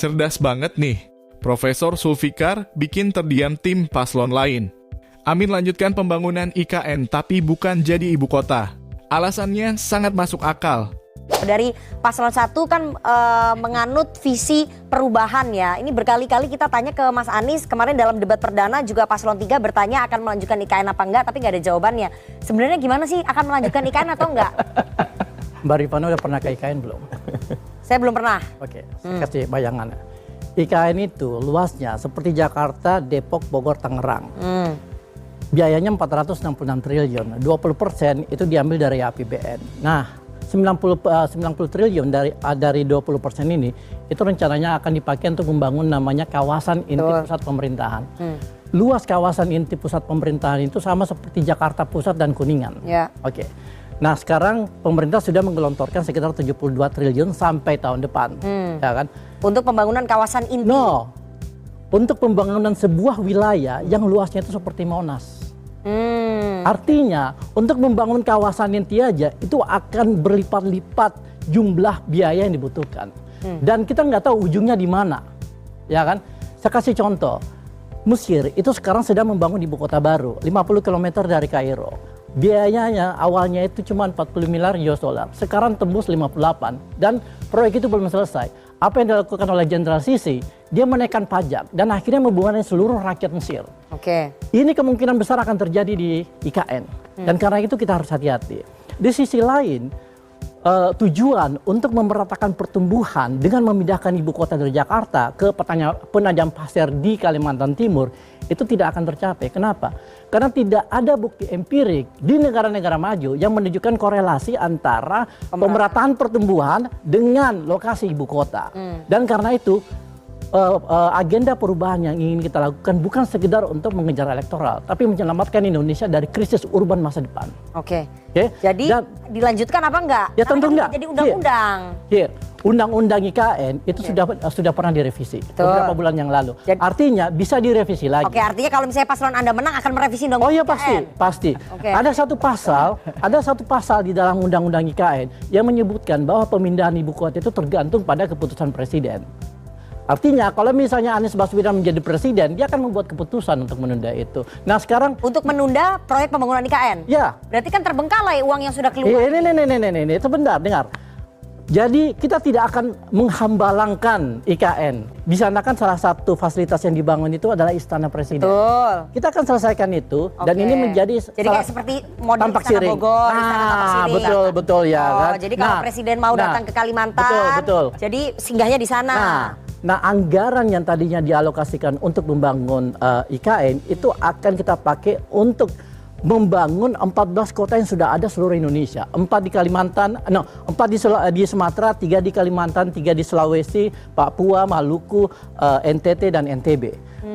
Cerdas banget nih. Profesor Zulfikar bikin terdiam tim paslon lain. Amin lanjutkan pembangunan IKN tapi bukan jadi ibu kota. Alasannya sangat masuk akal. Dari paslon 1 kan menganut visi perubahan ya. Ini berkali-kali kita tanya ke Mas Anies. Kemarin dalam debat perdana juga paslon 3 bertanya akan melanjutkan IKN apa enggak, tapi nggak ada jawabannya. Sebenarnya gimana sih, akan melanjutkan IKN atau enggak? Mbak Rifana udah pernah ke IKN belum? Saya belum pernah. Oke, saya kasih bayangan. IKN itu luasnya seperti Jakarta, Depok, Bogor, Tangerang. Biayanya 466 triliun, 20% itu diambil dari APBN. Nah, 90 triliun dari 20% ini itu rencananya akan dipakai untuk membangun namanya kawasan inti pusat pemerintahan. Luas kawasan inti pusat pemerintahan itu sama seperti Jakarta Pusat dan Kuningan. Ya. Oke. Nah, sekarang pemerintah sudah menggelontorkan sekitar 72 triliun sampai tahun depan, ya kan? Untuk pembangunan kawasan inti. No. Untuk pembangunan sebuah wilayah yang luasnya itu seperti Monas. Artinya untuk membangun kawasan inti aja itu akan berlipat-lipat jumlah biaya yang dibutuhkan. Dan kita nggak tahu ujungnya di mana, ya kan? Saya kasih contoh, Mesir itu sekarang sedang membangun ibu kota baru, 50 km dari Kairo. Biayanya awalnya itu cuma 40 miliar US dollar, sekarang tembus 58 dan proyek itu belum selesai. Apa yang dilakukan oleh Jenderal Sisi, dia menaikkan pajak dan akhirnya membebani seluruh rakyat Mesir. Oke. Ini kemungkinan besar akan terjadi di IKN dan karena itu kita harus hati-hati. Di sisi lain, tujuan untuk memeratakan pertumbuhan dengan memindahkan ibu kota dari Jakarta ke Penajam Pasir di Kalimantan Timur itu tidak akan tercapai. Kenapa? Karena tidak ada bukti empirik di negara-negara maju yang menunjukkan korelasi antara pemerataan pertumbuhan dengan lokasi ibu kota. Dan karena itu agenda perubahan yang ingin kita lakukan bukan sekedar untuk mengejar elektoral, tapi menyelamatkan Indonesia dari krisis urban masa depan. Oke. Jadi dilanjutkan apa enggak? Ya tentu enggak. Jadi undang-undang. Undang-undang IKN itu sudah pernah direvisi beberapa bulan yang lalu. Artinya bisa direvisi lagi. Oke, artinya kalau misalnya paslon Anda menang akan merevisi undang-undang IKN. Oh iya ya pasti. Ada satu pasal di dalam undang-undang IKN yang menyebutkan bahwa pemindahan ibu kota itu tergantung pada keputusan presiden. Artinya kalau misalnya Anies Baswedan menjadi presiden, dia akan membuat keputusan untuk menunda itu. Nah sekarang untuk menunda proyek pembangunan IKN. Ya. Berarti kan terbengkalai uang yang sudah keluar. Ini sebentar, dengar. Jadi kita tidak akan menghambalangkan IKN. Di sana kan salah satu fasilitas yang dibangun itu adalah Istana Presiden. Betul. Kita akan selesaikan itu dan ini menjadi kayak seperti model Istana Bogor, Istana Tampak Siring. Betul ya kan. Jadi kalau presiden mau datang ke Kalimantan, jadi singgahnya di sana. Nah, anggaran yang tadinya dialokasikan untuk membangun IKN itu akan kita pakai untuk membangun 14 kota yang sudah ada seluruh Indonesia. 4 di Kalimantan, 4 di Sumatera, 3 di Kalimantan, 3 di Sulawesi, Papua, Maluku, NTT dan NTB.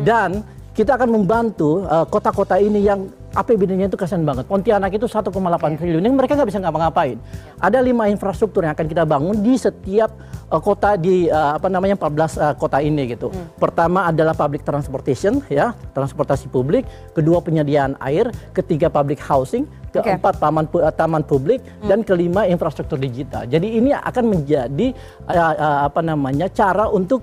Dan kita akan membantu kota-kota ini yang APBD-nya itu kasihan banget. Pontianak itu 1,8 triliun, yang mereka nggak bisa ngapa-ngapain. Ada 5 infrastruktur yang akan kita bangun di setiap kota di 14 kota ini gitu. Pertama adalah public transportation, ya, transportasi publik. Kedua penyediaan air. Ketiga public housing. Keempat taman publik. Dan kelima infrastruktur digital. Jadi ini akan menjadi cara untuk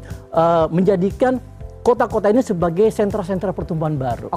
menjadikan kota-kota ini sebagai sentra-sentra pertumbuhan baru.